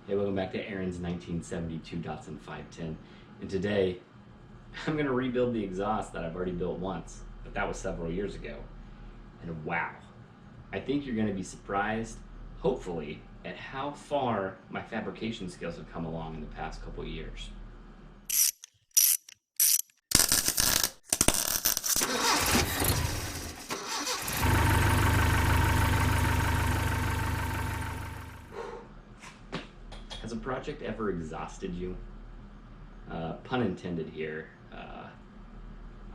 Hey, welcome back to Aaron's 1972 Datsun 510. And today, I'm going to rebuild the exhaust that I've already built once, but that was several years ago. And wow, I think you're going to be surprised, hopefully, at how far my fabrication skills have come along in the past couple of years. Has a project ever exhausted you? Pun intended here.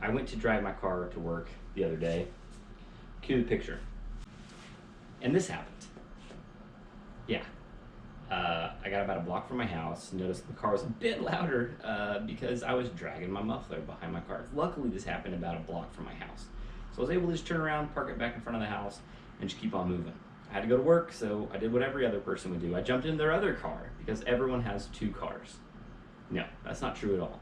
I went to drive my car to work the other day. Cue the picture. And this happened. Yeah. I got about a block from my house, noticed the car was a bit louder because I was dragging my muffler behind my car. Luckily, this happened about a block from my house. So I was able to just turn around, park it back in front of the house, and just keep on moving. I had to go to work, so I did what every other person would do. I jumped in their other car because everyone has two cars. No, that's not true at all.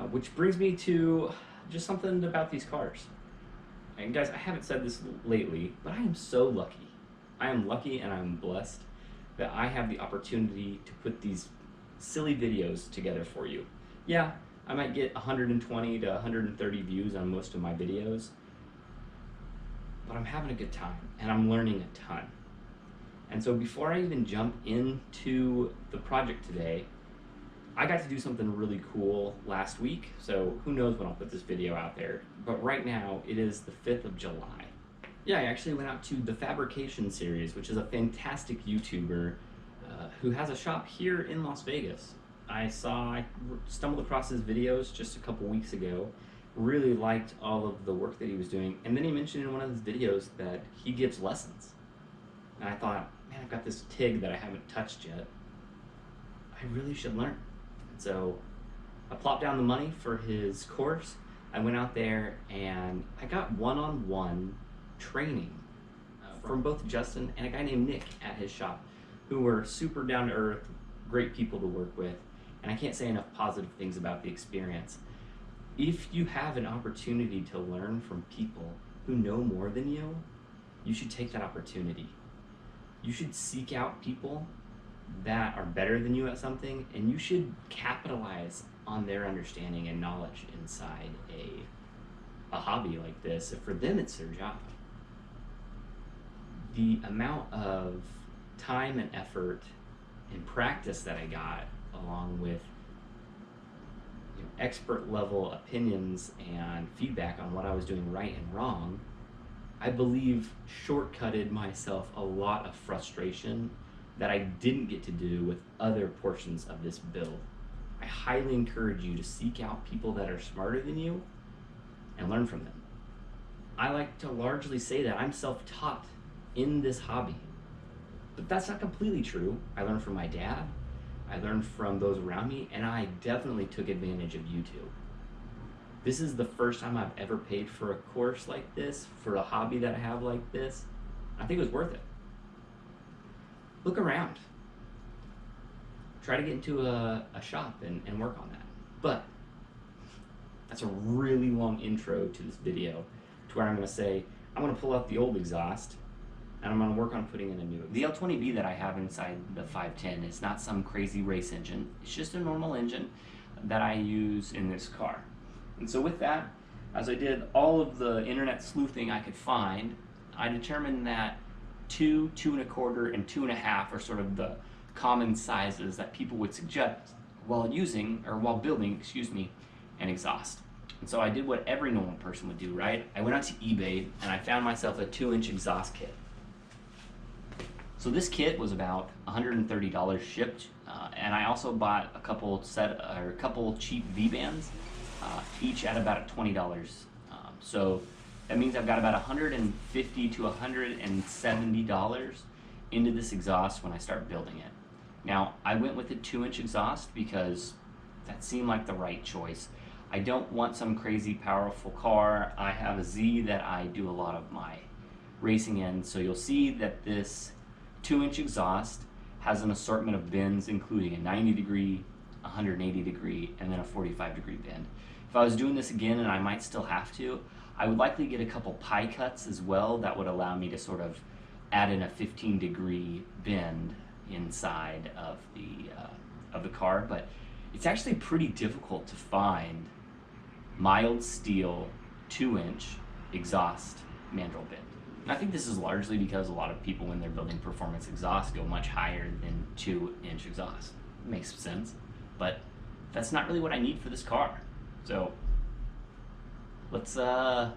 Which brings me to just something about these cars. And guys, I haven't said this lately, but I am so lucky. I am lucky and I'm blessed that I have the opportunity to put these silly videos together for you. Yeah, I might get 120 to 130 views on most of my videos, but I'm having a good time and I'm learning a ton. And so before I even jump into the project today, I got to do something really cool last week, so who knows when I'll put this video out there, but right now it is the 5th of July. Yeah, I actually went out to the Fabrication series, which is a fantastic YouTuber who has a shop here in Las Vegas. I stumbled across his videos just a couple weeks ago, really liked all of the work that he was doing, and then he mentioned in one of his videos that he gives lessons. And I thought, man, I've got this TIG that I haven't touched yet. I really should learn. So I plopped down the money for his course. I went out there and I got one-on-one training from both Justin and a guy named Nick at his shop, who were super down-to-earth, great people to work with, and I can't say enough positive things about the experience. If you have an opportunity to learn from people who know more than you, you should take that opportunity. You should seek out people that are better than you at something, and you should capitalize on their understanding and knowledge inside a hobby like this. For them, it's their job. The amount of time and effort and practice that I got, along with expert level opinions and feedback on what I was doing right and wrong, I believe shortcutted myself a lot of frustration that I didn't get to do with other portions of this build. I highly encourage you to seek out people that are smarter than you and learn from them. I like to largely say that I'm self-taught in this hobby, but that's not completely true. I learned from my dad, I learned from those around me, and I definitely took advantage of YouTube. This is the first time I've ever paid for a course like this, for a hobby that I have like this. I think it was worth it. Look around. Try to get into a shop and work on that. But that's a really long intro to this video, to where I'm going to say, I'm going to pull out the old exhaust and I'm going to work on putting in a new. The L20B that I have inside the 510 is not some crazy race engine. It's just a normal engine that I use in this car. And so with that, as I did all of the internet sleuthing I could find, I determined that 2, 2 1/4, and 2 1/2 are sort of the common sizes that people would suggest while building, an exhaust. And so I did what every normal person would do, right? I went out to eBay and I found myself a 2-inch exhaust kit. So this kit was about $130 shipped, and I also bought a couple cheap V-bands, each at about $20. So that means I've got about $150 to $170 into this exhaust when I start building it. Now, I went with a 2-inch exhaust because that seemed like the right choice. I don't want some crazy powerful car. I have a Z that I do a lot of my racing in, so you'll see that this 2-inch exhaust has an assortment of bends, including a 90-degree, 180-degree, and then a 45-degree bend. If I was doing this again, and I might still have to, I would likely get a couple pie cuts as well that would allow me to sort of add in a 15-degree bend inside of the car, but it's actually pretty difficult to find mild steel 2-inch exhaust mandrel bit. And I think this is largely because a lot of people, when they're building performance exhaust, go much higher than 2-inch exhaust. It makes sense, but that's not really what I need for this car. So let's go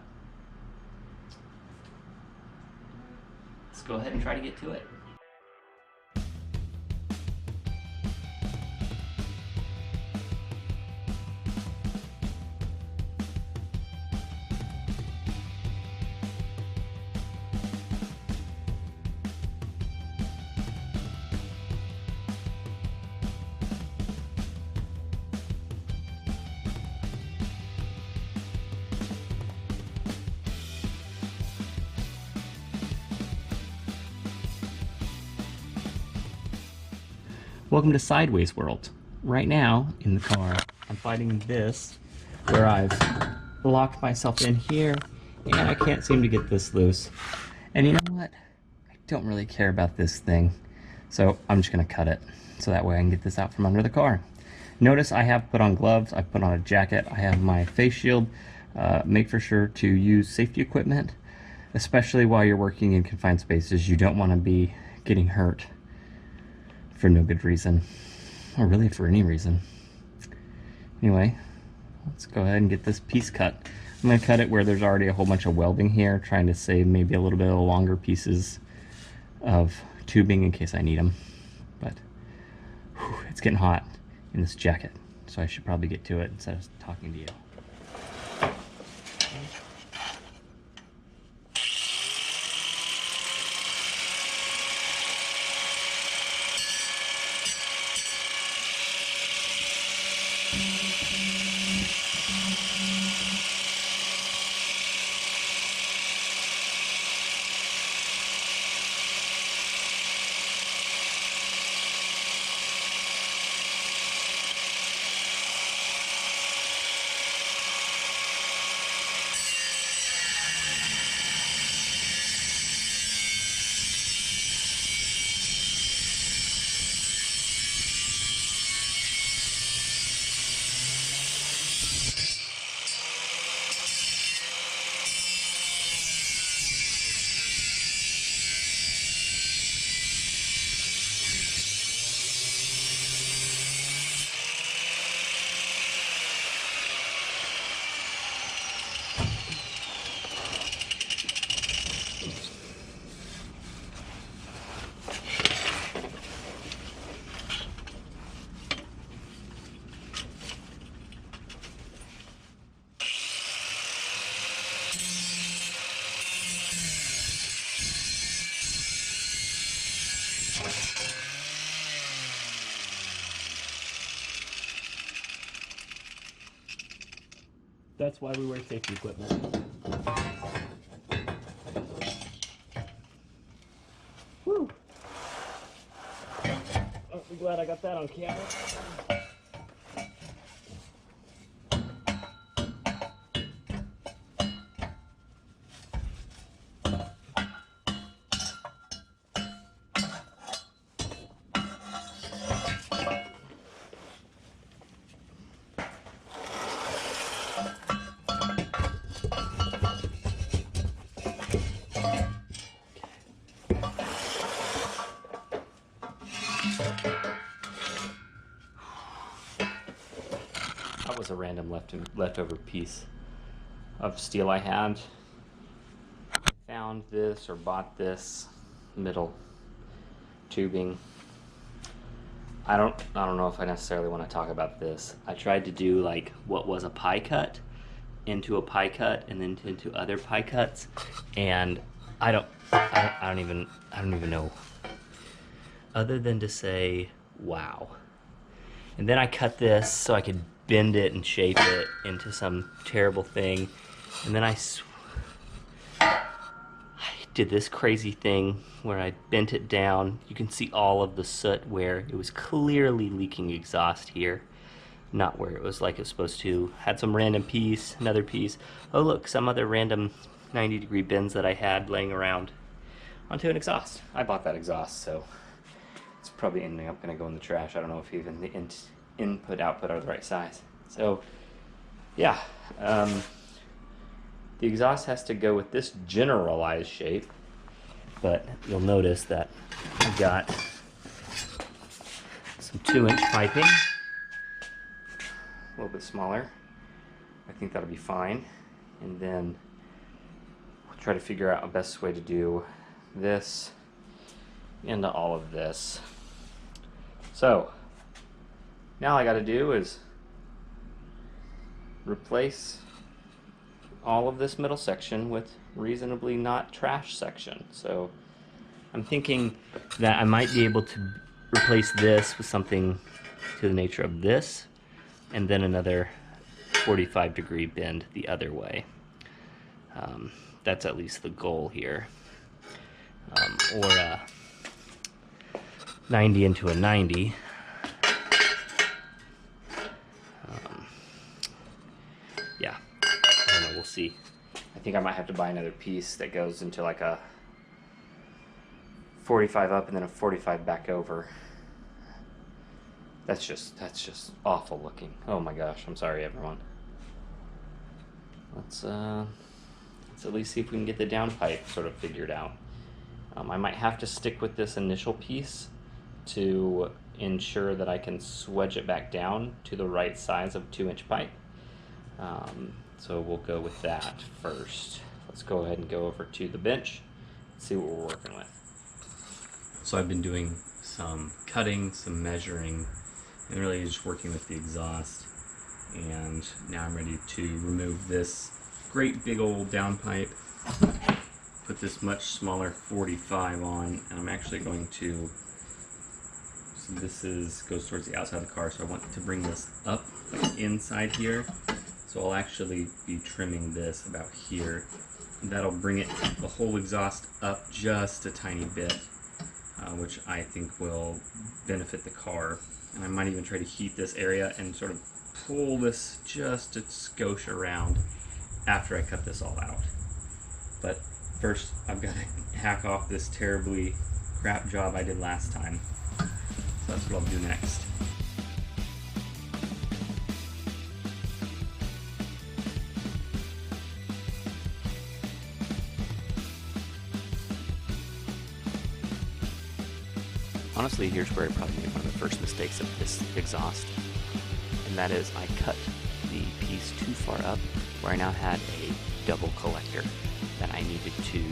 ahead and try to get to it. Welcome to Sideways World. Right now, in the car, I'm fighting this, where I've locked myself in here, and I can't seem to get this loose. And you know what? I don't really care about this thing, so I'm just gonna cut it, so that way I can get this out from under the car. Notice I have put on gloves, I've put on a jacket, I have my face shield. Make for sure to use safety equipment, especially while you're working in confined spaces. You don't want to be getting hurt for no good reason, or really for any reason. Anyway, let's go ahead and get this piece cut. I'm going to cut it where there's already a whole bunch of welding here, trying to save maybe a little bit of longer pieces of tubing in case I need them. But whew, it's getting hot in this jacket, so I should probably get to it instead of talking to you. That's why we wear safety equipment. Woo! Oh, I'm glad I got that on camera. That was a random leftover piece of steel I had. Found this or bought this middle tubing. I don't know if I necessarily want to talk about this. I tried to do like what was a pie cut into a pie cut and then into other pie cuts, and I don't even know other than to say wow. And then I cut this so I could bend it and shape it into some terrible thing, and then I did this crazy thing where I bent it down. You can see all of the soot where it was clearly leaking exhaust here, not where it was like it was supposed to. Had some random piece, another piece. Oh look, some other random 90-degree bends that I had laying around onto an exhaust. I bought that exhaust, so it's probably ending up going to go in the trash. I don't know if even the input output are the right size. So yeah, the exhaust has to go with this generalized shape, but you'll notice that I've got some 2-inch piping, a little bit smaller. I think that'll be fine. And then we'll try to figure out a best way to do this into all of this. So now all I got to do is replace all of this middle section with reasonably not trash section. So I'm thinking that I might be able to replace this with something to the nature of this, and then another 45-degree bend the other way. That's at least the goal here. Or a 90 into a 90. Yeah, I don't know, we'll see. I think I might have to buy another piece that goes into like a 45 up and then a 45 back over. That's just awful looking. Oh my gosh, I'm sorry everyone. Let's at least see if we can get the downpipe sort of figured out. I might have to stick with this initial piece to ensure that I can swedge it back down to the right size of 2-inch pipe. So we'll go with that first. Let's go ahead and go over to the bench and see what we're working with. So I've been doing some cutting, some measuring, and really just working with the exhaust. And now I'm ready to remove this great big old downpipe, put this much smaller 45 on, and I'm actually going to, so this goes towards the outside of the car, so I want to bring this up like inside here. So I'll actually be trimming this about here. And that'll bring it, the whole exhaust up just a tiny bit, which I think will benefit the car. And I might even try to heat this area and sort of pull this just a skosh around after I cut this all out. But first, I've got to hack off this terribly crap job I did last time. So that's what I'll do next. Honestly, here's where I probably made one of the first mistakes of this exhaust, and that is I cut the piece too far up where I now had a double collector that I needed to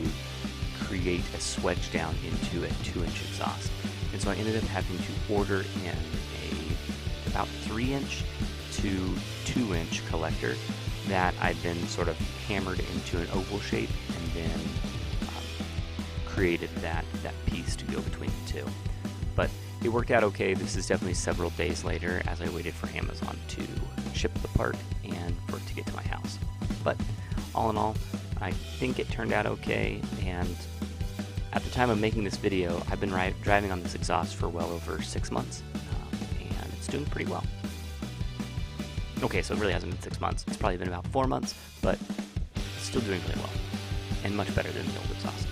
create a swedge down into a 2-inch exhaust. And so I ended up having to order in a about 3-inch to 2-inch collector that I'd been sort of hammered into an oval shape and then created that piece to go between the two. But it worked out okay. This is definitely several days later as I waited for Amazon to ship the part and for it to get to my house. But all in all, I think it turned out okay, and at the time of making this video, I've been driving on this exhaust for well over 6 months, and it's doing pretty well. Okay, so it really hasn't been 6 months. It's probably been about 4 months, but it's still doing really well, and much better than the old exhaust.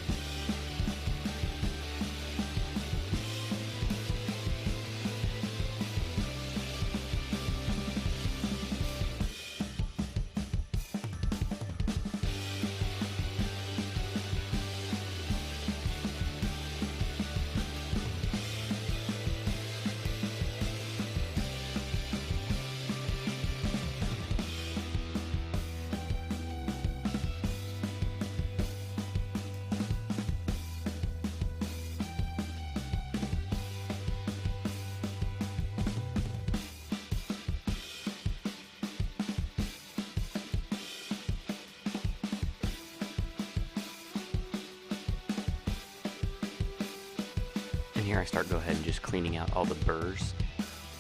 Here I start go ahead and just cleaning out all the burrs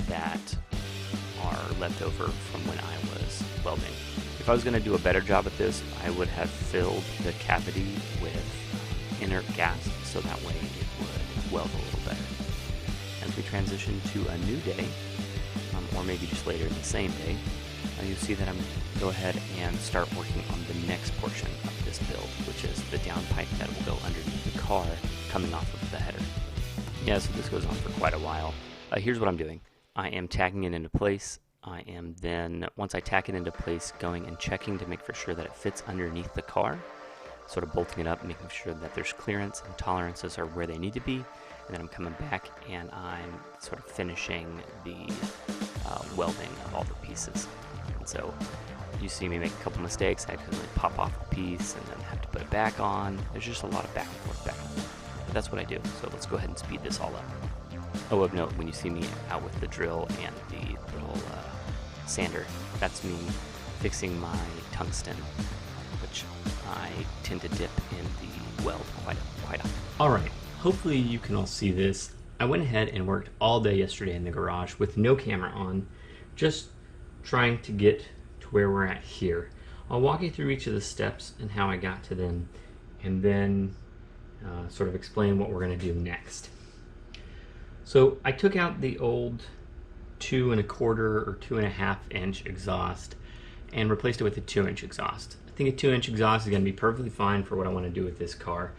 that are left over from when I was welding. If I was going to do a better job at this, I would have filled the cavity with inert gas so that way it would weld a little better. As we transition to a new day, or maybe just later in the same day, you'll see that I'm go ahead and start working on the next portion of this build, which is the downpipe that will go underneath the car coming off of the header. Yeah, so this goes on for quite a while. Here's what I'm doing. I am tacking it into place. I am then, once I tack it into place, going and checking to make for sure that it fits underneath the car, sort of bolting it up, making sure that there's clearance and tolerances are where they need to be. And then I'm coming back and I'm sort of finishing the welding of all the pieces. And so you see me make a couple mistakes. I accidentally pop off a piece and then have to put it back on. There's just a lot of back and forth, back and forth. But that's what I do. So let's go ahead and speed this all up. Oh, of note, when you see me out with the drill and the little sander, that's me fixing my tungsten, which I tend to dip in the weld quite often. All right, hopefully you can all see this. I went ahead and worked all day yesterday in the garage with no camera on, just trying to get to where we're at here. I'll walk you through each of the steps and how I got to them, and then sort of explain what we're going to do next. So I took out the old 2 1/4 or 2 1/2 inch exhaust and replaced it with a 2-inch exhaust. I think a 2-inch exhaust is going to be perfectly fine for what I want to do with this car.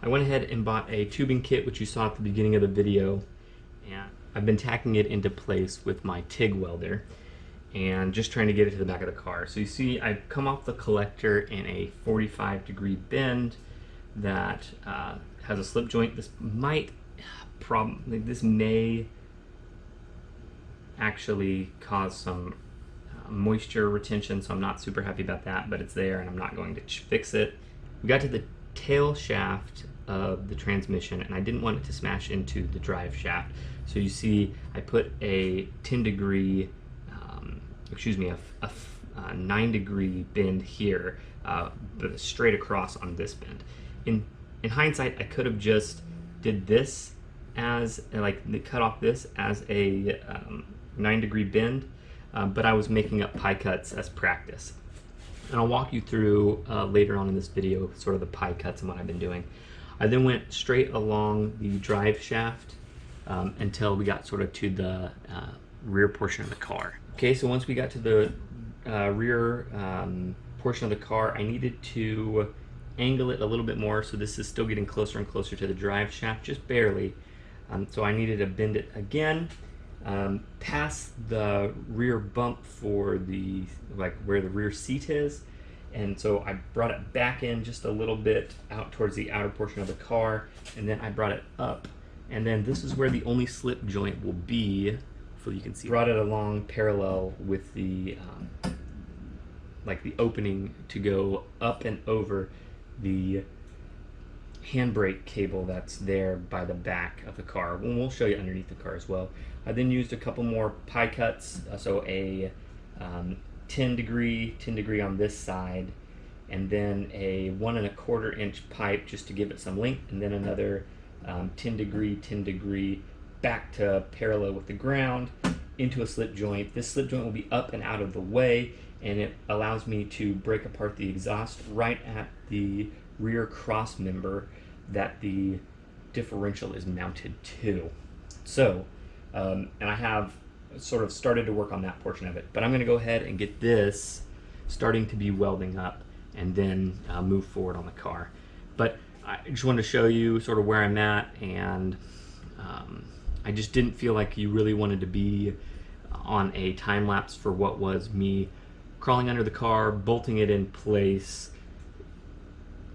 I went ahead and bought a tubing kit, which you saw at the beginning of the video, and I've been tacking it into place with my TIG welder and just trying to get it to the back of the car. So you see I've come off the collector in a 45-degree bend that has a slip joint. This may actually cause some moisture retention, so I'm not super happy about that, but it's there and I'm not going to fix it. We got to the tail shaft of the transmission and I didn't want it to smash into the drive shaft. So you see I put a 10-degree, a 9-degree bend here, but straight across on this bend. In hindsight, I could have just did this as, cut off this as a 9-degree bend, but I was making up pie cuts as practice. And I'll walk you through later on in this video sort of the pie cuts and what I've been doing. I then went straight along the drive shaft until we got sort of to the rear portion of the car. Okay, so once we got to the rear portion of the car, I needed to angle it a little bit more, so this is still getting closer and closer to the drive shaft, just barely. So I needed to bend it again, past the rear bump for the, where the rear seat is, and so I brought it back in just a little bit out towards the outer portion of the car, and then I brought it up, and then this is where the only slip joint will be, so you can see. Brought it along parallel with the the opening to go up and over the handbrake cable that's there by the back of the car. And we'll show you underneath the car as well. I then used a couple more pie cuts, so a 10 degree on this side, and then a 1 1/4 inch pipe just to give it some length, and then another 10 degree back to parallel with the ground into a slip joint. This slip joint will be up and out of the way, and it allows me to break apart the exhaust right at the rear cross member that the differential is mounted to. So, and I have sort of started to work on that portion of it, but I'm going to go ahead and get this starting to be welding up and then move forward on the car. But I just wanted to show you sort of where I'm at, and I just didn't feel like you really wanted to be on a time lapse for what was me crawling under the car, bolting it in place,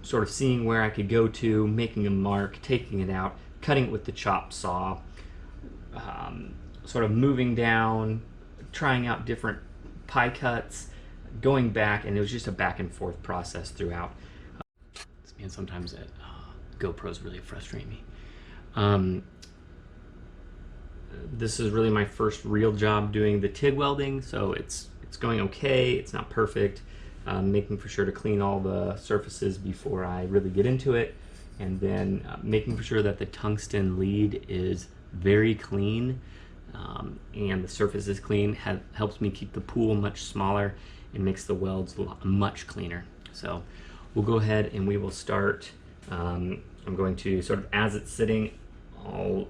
sort of seeing where I could go to, making a mark, taking it out, cutting it with the chop saw, sort of moving down, trying out different pie cuts, going back, and it was just a back and forth process throughout. And sometimes GoPros really frustrate me. This is really my first real job doing the TIG welding, so it's going okay. It's not perfect. Making for sure to clean all the surfaces before I really get into it, and then making for sure that the tungsten lead is very clean and the surface is clean helps me keep the pool much smaller and makes the welds much cleaner. So we'll go ahead and we will start. I'm going to sort of, as it's sitting, I'll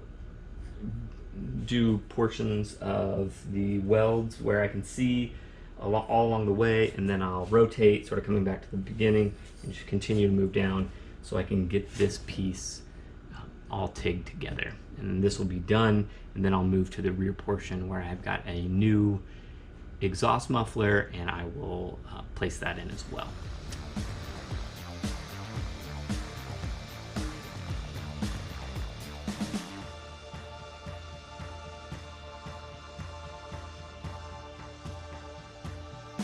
do portions of the welds where I can see all along the way, and then I'll rotate, sort of coming back to the beginning, and just continue to move down so I can get this piece all TIG together. And this will be done, and then I'll move to the rear portion where I've got a new exhaust muffler, and I will place that in as well.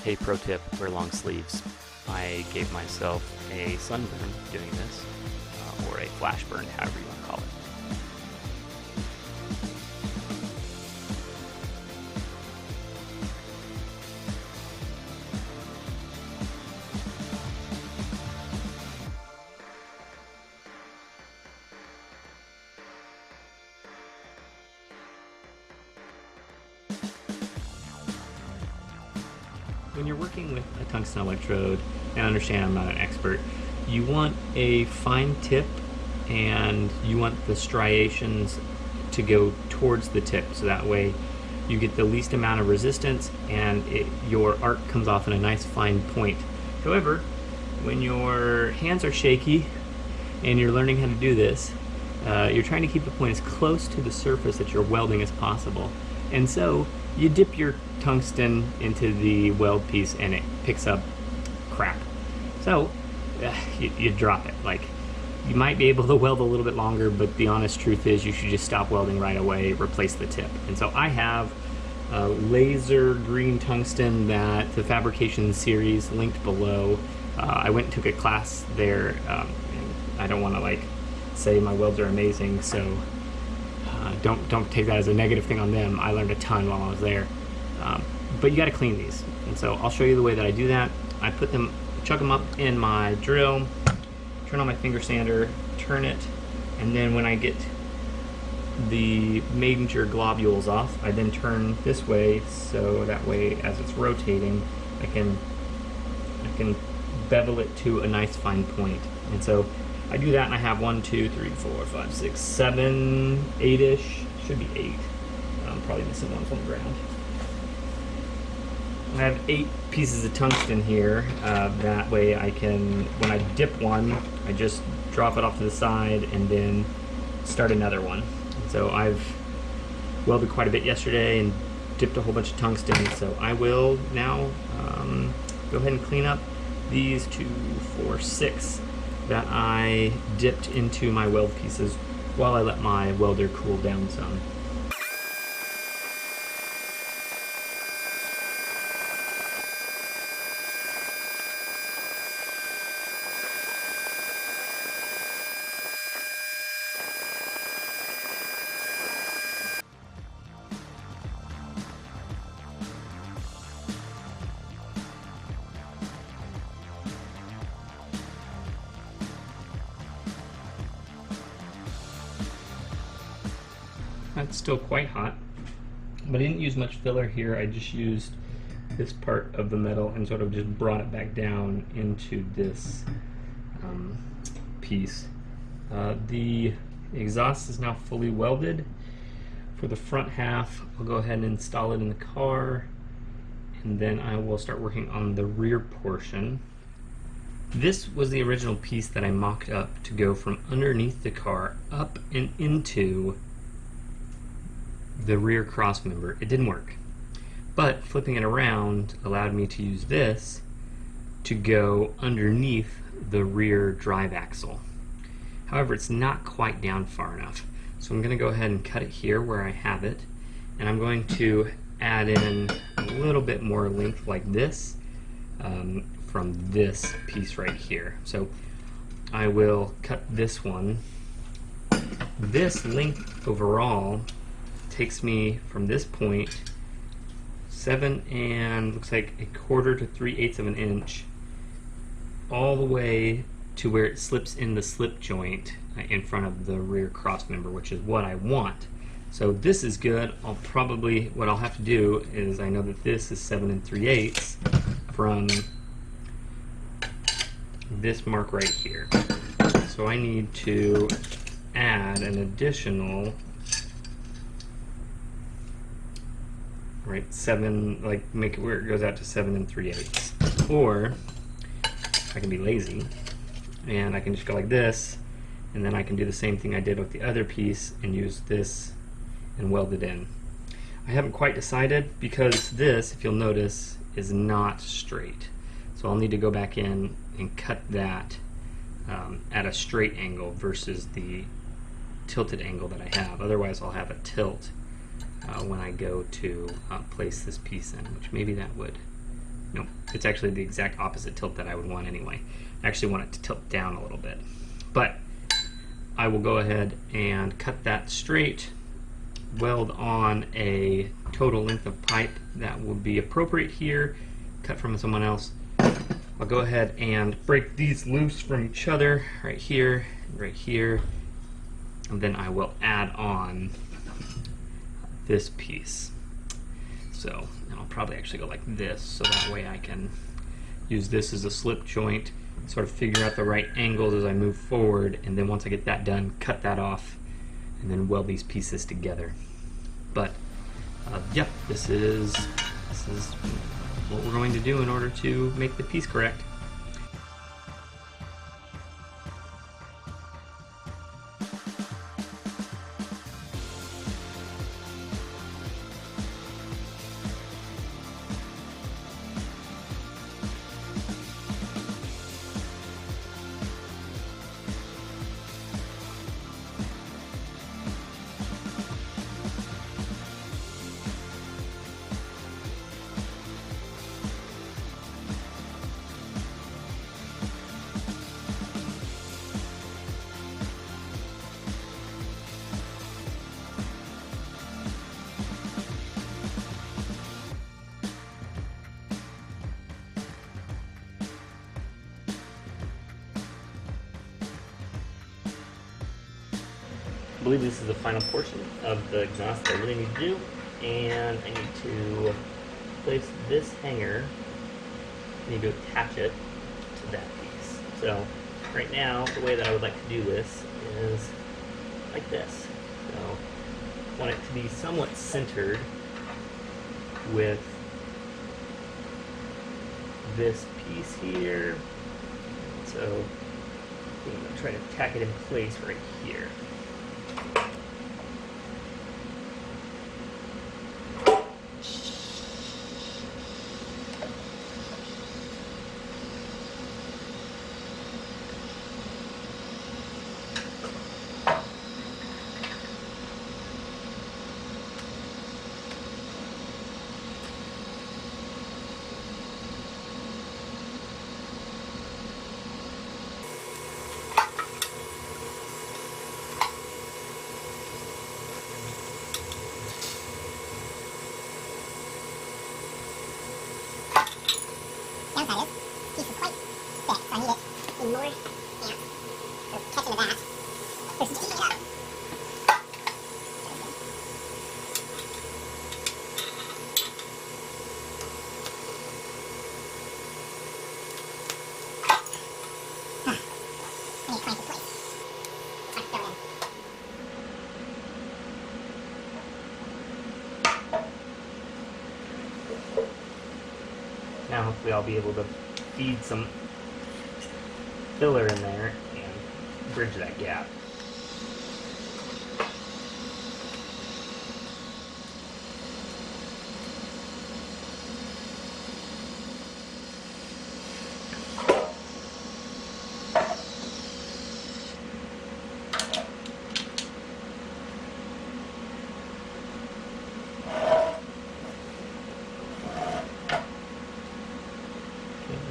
Hey, pro tip, wear long sleeves. I gave myself a sunburn doing this, or a flash burn, however you want to call it. When you're working with a tungsten electrode, and understand I'm not an expert, you want a fine tip and you want the striations to go towards the tip, so that way you get the least amount of resistance and your arc comes off in a nice fine point. However, when your hands are shaky and you're learning how to do this, you're trying to keep the point as close to the surface that you're welding as possible. And so you dip your tungsten into the weld piece and it picks up crap. So you drop it. Like, you might be able to weld a little bit longer, but the honest truth is you should just stop welding right away, replace the tip. And so I have laser green tungsten that the Fabrication series linked below. I went and took a class there, and I don't want to like say my welds are amazing, so don't take that as a negative thing on them. I learned a ton while I was there. But you got to clean these, and so I'll show you the way that I do that. I put them, chuck them up in my drill, turn on my finger sander, turn it, and then when I get the major globules off, I then turn this way, so that way as it's rotating, I can bevel it to a nice fine point. And so I do that, and I have 1, 2, 3, 4, 5, 6, 7, 8-ish. Should be 8. I'm probably missing one from the ground. I have 8 pieces of tungsten here. That way I can, when I dip one, I just drop it off to the side and then start another one. And so I've welded quite a bit yesterday and dipped a whole bunch of tungsten. So I will now go ahead and clean up these 2, 4, 6 that I dipped into my weld pieces while I let my welder cool down some. That's still quite hot, but I didn't use much filler here. I just used this part of the metal and sort of just brought it back down into this piece. The exhaust is now fully welded. For the front half, I'll go ahead and install it in the car, and then I will start working on the rear portion. This was the original piece that I mocked up to go from underneath the car up and into the rear cross member. It didn't work, but flipping it around allowed me to use this to go underneath the rear drive axle. However, it's not quite down far enough, so I'm going to go ahead and cut it here where I have it, and I'm going to add in a little bit more length like this from this piece right here. So I will cut this one. This length overall takes me from this point 7 and looks like 1/4 to 3/8 of an inch all the way to where it slips in the slip joint in front of the rear cross member, which is what I want. So this is good. What I'll have to do is, I know that this is 7 3/8 from this mark right here. So I need to add an additional 7, like make it where it goes out to 7 3/8. Or I can be lazy and I can just go like this and then I can do the same thing I did with the other piece and use this and weld it in. I haven't quite decided because this, if you'll notice, is not straight. So I'll need to go back in and cut that at a straight angle versus the tilted angle that I have. Otherwise I'll have a tilt when I go to place this piece in, which maybe that would, no, it's actually the exact opposite tilt that I would want anyway. I actually want it to tilt down a little bit. But I will go ahead and cut that straight, weld on a total length of pipe that will be appropriate here, cut from someone else. I'll go ahead and break these loose from each other, right here, right here, and then I will add on this piece. So, and I'll probably actually go like this, so that way I can use this as a slip joint, sort of figure out the right angles as I move forward, and then once I get that done, cut that off, and then weld these pieces together. But yeah, this is what we're going to do in order to make the piece correct. I believe this is the final portion of the exhaust that I really need to do, and I need to place this hanger, I need to attach it to that piece. So right now, the way that I would like to do this is like this. So I want it to be somewhat centered with this piece here. So I'm going to try to tack it in place right here. Downside is, piece is quite thick, so I need it in more amp. So catch into that. Versus just heating it up. I need to clamp it place. Alright, throw it in. Now hopefully I'll be able to feed some filler in there and bridge that gap.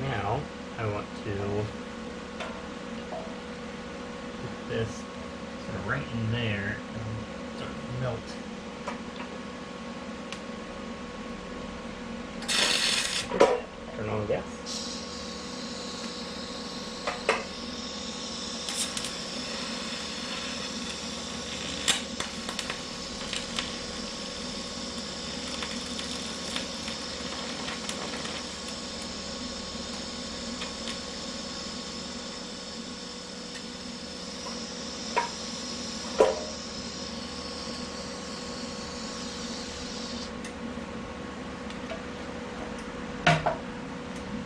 Now I want to put this sort of right in there and sort of melt. Turn on the gas.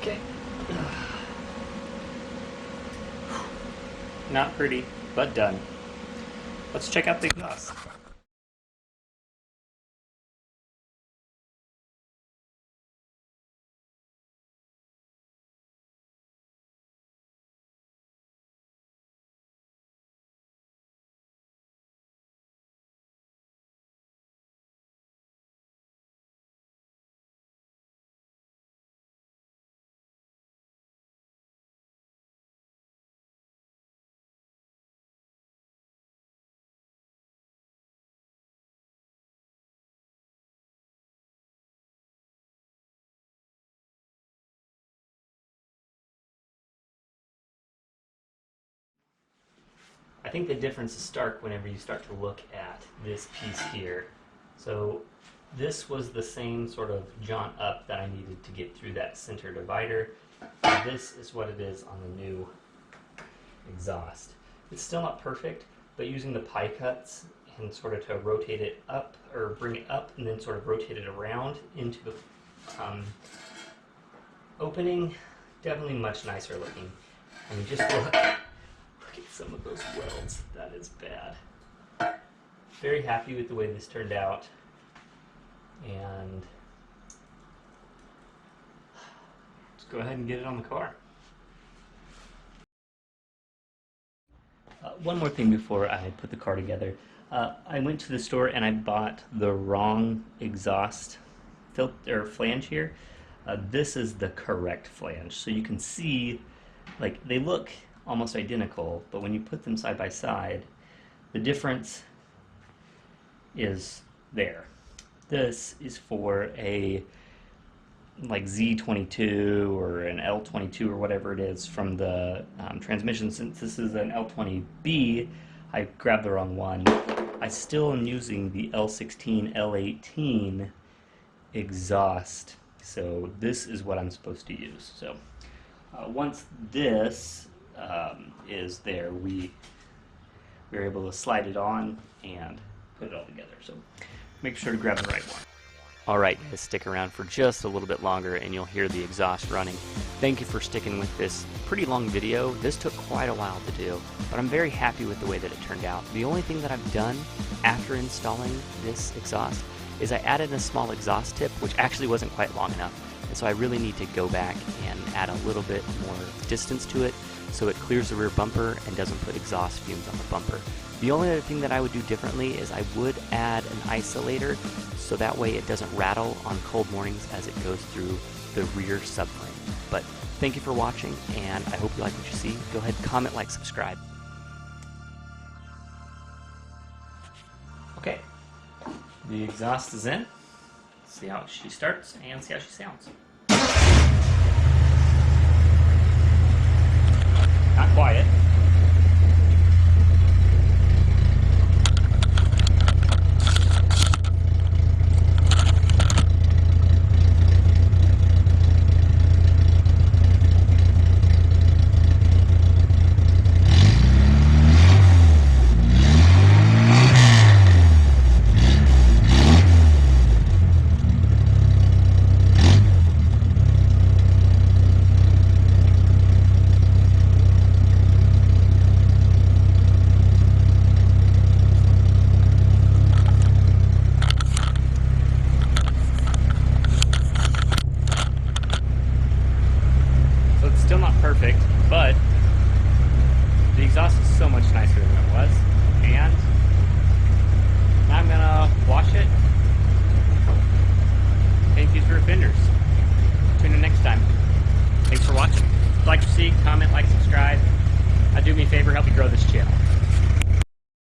Okay. Not pretty. but done. Let's check out the exhaust. I think the difference is stark whenever you start to look at this piece here. So this was the same sort of jaunt up that I needed to get through that center divider. And this is what it is on the new exhaust. It's still not perfect, but using the pie cuts and sort of to rotate it up, or bring it up and then sort of rotate it around into the opening, definitely much nicer looking. I mean, just look at some of those welds. That is bad. Very happy with the way this turned out, and let's go ahead and get it on the car. One more thing before I put the car together. I went to the store and I bought the wrong exhaust flange here. This is the correct flange. So you can see, like, they look almost identical, but when you put them side by side, the difference is there. This is for a like Z22 or an L22 or whatever it is from the transmission. Since this is an L20B, I grabbed the wrong one. I still am using the L16, L18 exhaust, so this is what I'm supposed to use. So once this is there, we were able to slide it on and put it all together. So make sure to grab the right one. Alright guys, stick around for just a little bit longer and you'll hear the exhaust running. Thank you for sticking with this pretty long video. This took quite a while to do, but I'm very happy with the way that it turned out. The only thing that I've done after installing this exhaust is I added a small exhaust tip, which actually wasn't quite long enough, and so I really need to go back and add a little bit more distance to it so it clears the rear bumper and doesn't put exhaust fumes on the bumper. The only other thing that I would do differently is I would add an isolator so that way it doesn't rattle on cold mornings as it goes through the rear subframe. But thank you for watching, and I hope you like what you see. Go ahead, comment, like, subscribe. Okay, the exhaust is in. Let's see how she starts and see how she sounds. Not quiet. Still not perfect, but the exhaust is so much nicer than it was, and now I'm gonna wash it, paint these rear fenders. Tune in next time. Thanks for watching. If you'd like to see, comment, like, subscribe. Do me a favor, help me grow this channel.